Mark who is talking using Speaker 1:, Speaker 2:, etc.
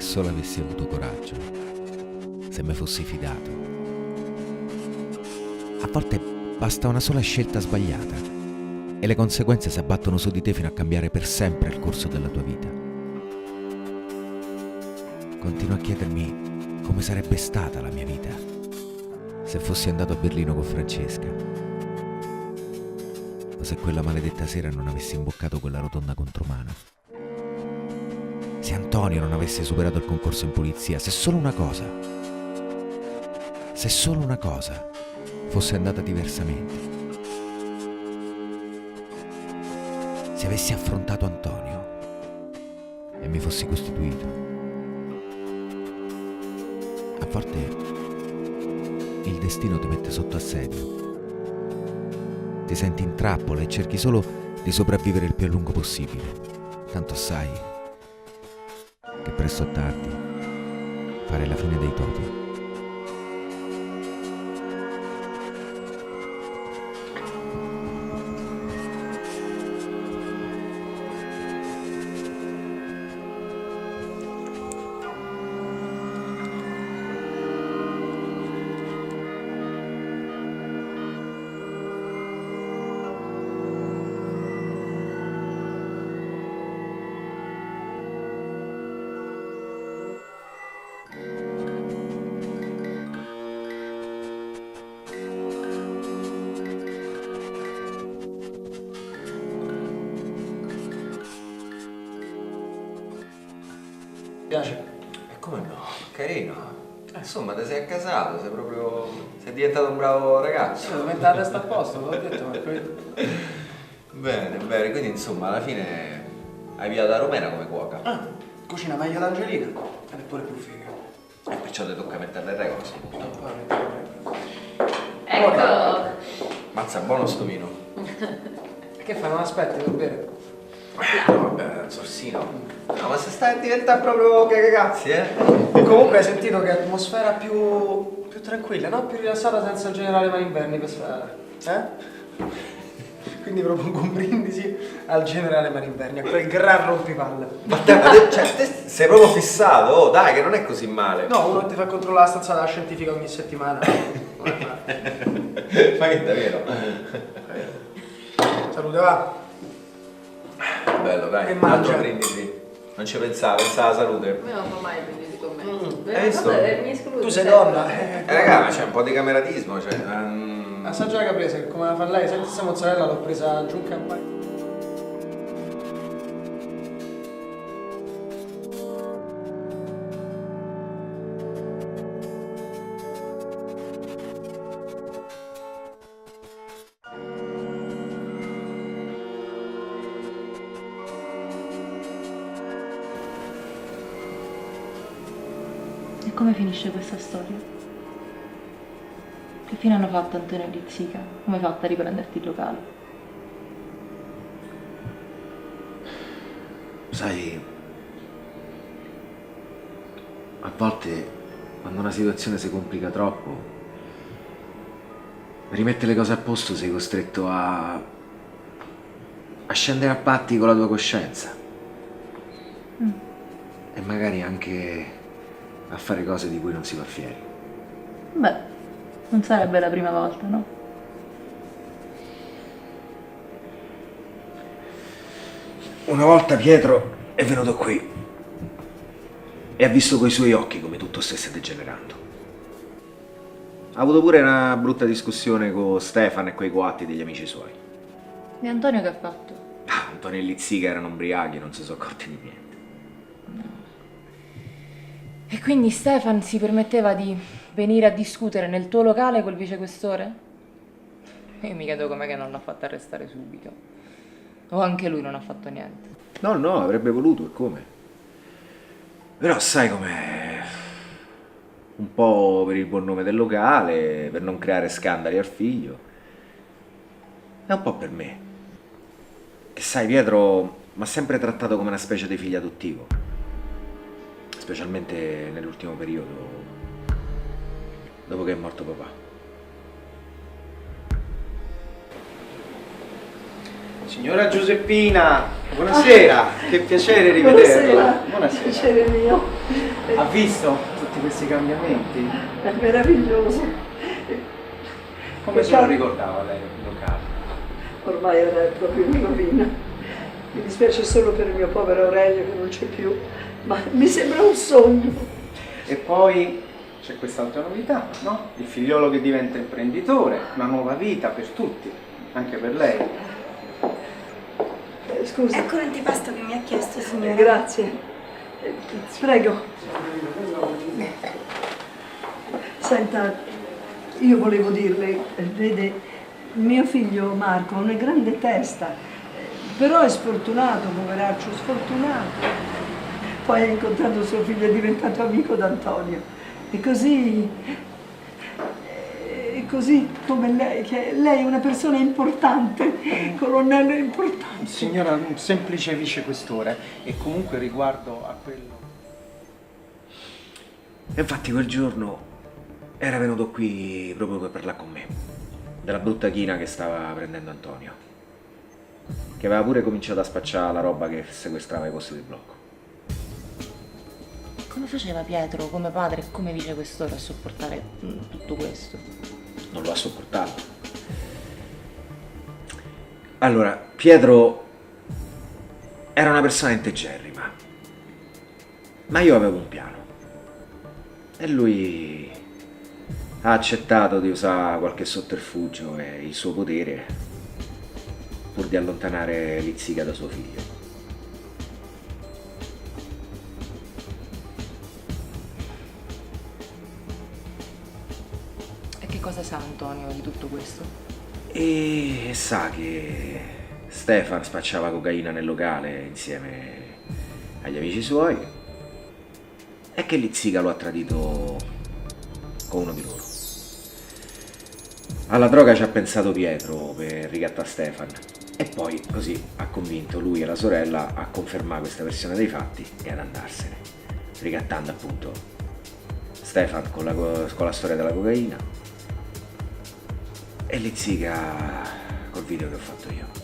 Speaker 1: solo avessi avuto coraggio, se mi fossi fidato. A volte basta una sola scelta sbagliata e le conseguenze si abbattono su di te fino a cambiare per sempre il corso della tua vita. Continuo a chiedermi come sarebbe stata la mia vita se fossi andato a Berlino con Francesca, o se quella maledetta sera non avessi imboccato quella rotonda contromano, se Antonio non avesse superato il concorso in polizia, se solo una cosa fosse andata diversamente, se avessi affrontato Antonio e mi fossi costituito. A volte il destino ti mette sotto assedio, ti senti in trappola e cerchi solo di sopravvivere il più a lungo possibile, tanto sai che presto o tardi fare la fine dei topi.
Speaker 2: Piace?
Speaker 3: E come no? Carino. Insomma, ti sei accasato, sei diventato un bravo ragazzo.
Speaker 2: Sì, devo mettere la testa a posto, te l'ho detto, ma poi...
Speaker 3: Bene, quindi insomma alla fine hai via da Romena come cuoca.
Speaker 2: Cucina meglio l'Angelina ed è pure più figa.
Speaker 3: E perciò ti tocca mettere le regole.
Speaker 4: Ecco!
Speaker 3: Mazza, buono sto vino.
Speaker 2: Che fai, non aspetti, devo bere?
Speaker 3: No, vabbè, sorsino. No, ma se stai a diventare proprio che ragazzi,
Speaker 2: Comunque hai sentito che atmosfera più tranquilla, no? Più rilassata senza il generale Marinverni questa... Quindi propongo un brindisi al generale Marinverni, a quel gran rompipalle.
Speaker 3: Ma te sei proprio fissato, oh dai, che non è così male.
Speaker 2: No, uno ti fa controllare la stanza della scientifica ogni settimana.
Speaker 3: Ma che davvero?
Speaker 2: Salute, va.
Speaker 3: Bello, dai,
Speaker 2: Che
Speaker 3: un altro
Speaker 2: mangia?
Speaker 3: brindisi. Non ci pensavo, pensavo alla salute.
Speaker 4: A me non fa mai prendere con me.
Speaker 3: Hai visto?
Speaker 4: Vabbè, mi esclude.
Speaker 2: Tu sei donna.
Speaker 3: Raga, ma c'è un po' di cameratismo,
Speaker 2: Assaggia la caprese, che come la fa lei, senti questa mozzarella l'ho presa giù in campagna.
Speaker 5: E come finisce questa storia? Che fine hanno fatto Antonio e Lizzica? Come hai fatto a riprenderti il locale?
Speaker 1: Sai, a volte quando una situazione si complica troppo, per rimettere le cose a posto sei costretto a scendere a patti con la tua coscienza e magari anche a fare cose di cui non si va fieri.
Speaker 5: Beh, non sarebbe la prima volta, no?
Speaker 1: Una volta Pietro è venuto qui e ha visto coi suoi occhi come tutto stesse degenerando. Ha avuto pure una brutta discussione con Stefano e quei coatti degli amici suoi.
Speaker 5: E Antonio che ha fatto?
Speaker 1: Antonio e Lizzica erano ubriachi, non si sono accorti di niente.
Speaker 5: E quindi Stefan si permetteva di venire a discutere nel tuo locale col vicequestore? Io mi chiedo com'è che non l'ha fatto arrestare subito. O anche lui non ha fatto niente.
Speaker 1: No, avrebbe voluto, e come? Però sai com'è? Un po' per il buon nome del locale, per non creare scandali al figlio. E un po' per me. Che sai, Pietro mi ha sempre trattato come una specie di figlio adottivo. Specialmente nell'ultimo periodo, dopo che è morto papà.
Speaker 6: Signora Giuseppina, buonasera, che piacere rivederla.
Speaker 4: Buonasera. Piacere mio.
Speaker 2: Ha visto tutti questi cambiamenti?
Speaker 6: È meraviglioso.
Speaker 2: Come se lo ricordava lei il locale?
Speaker 6: Ormai era proprio in rovina. Mi dispiace solo per il mio povero Aurelio che non c'è più, ma mi sembra un sogno.
Speaker 2: E poi c'è quest'altra novità, no? Il figliolo che diventa imprenditore, una nuova vita per tutti, anche per lei.
Speaker 6: Scusi.
Speaker 7: Ecco l'antipasto che mi ha chiesto, signora.
Speaker 6: Grazie. Prego. Senta, io volevo dirle, vede, mio figlio Marco ha una grande testa, però è sfortunato, poveraccio, sfortunato. Poi ha incontrato suo figlio, è diventato amico d'Antonio. E così come lei, che lei è una persona importante, colonnello importante.
Speaker 2: Signora, un semplice vicequestore, e comunque riguardo a quello...
Speaker 1: E infatti quel giorno era venuto qui proprio per parlare con me, della brutta china che stava prendendo Antonio, che aveva pure cominciato a spacciare la roba che sequestrava i posti di blocco.
Speaker 5: Come faceva Pietro, come padre e come vicequestore, a sopportare tutto questo?
Speaker 1: Non lo ha sopportato. Allora, Pietro era una persona integerrima, ma io avevo un piano e lui ha accettato di usare qualche sotterfugio e il suo potere pur di allontanare Lizzica da suo figlio.
Speaker 5: E che cosa sa Antonio di tutto questo?
Speaker 1: E sa che Stefan spacciava cocaina nel locale insieme agli amici suoi e che Lizzica lo ha tradito con uno di loro. Alla droga ci ha pensato Pietro per ricattare Stefan e poi così ha convinto lui e la sorella a confermare questa versione dei fatti e ad andarsene, ricattando appunto Stefan con la storia della cocaina e Lizzica col video che ho fatto io.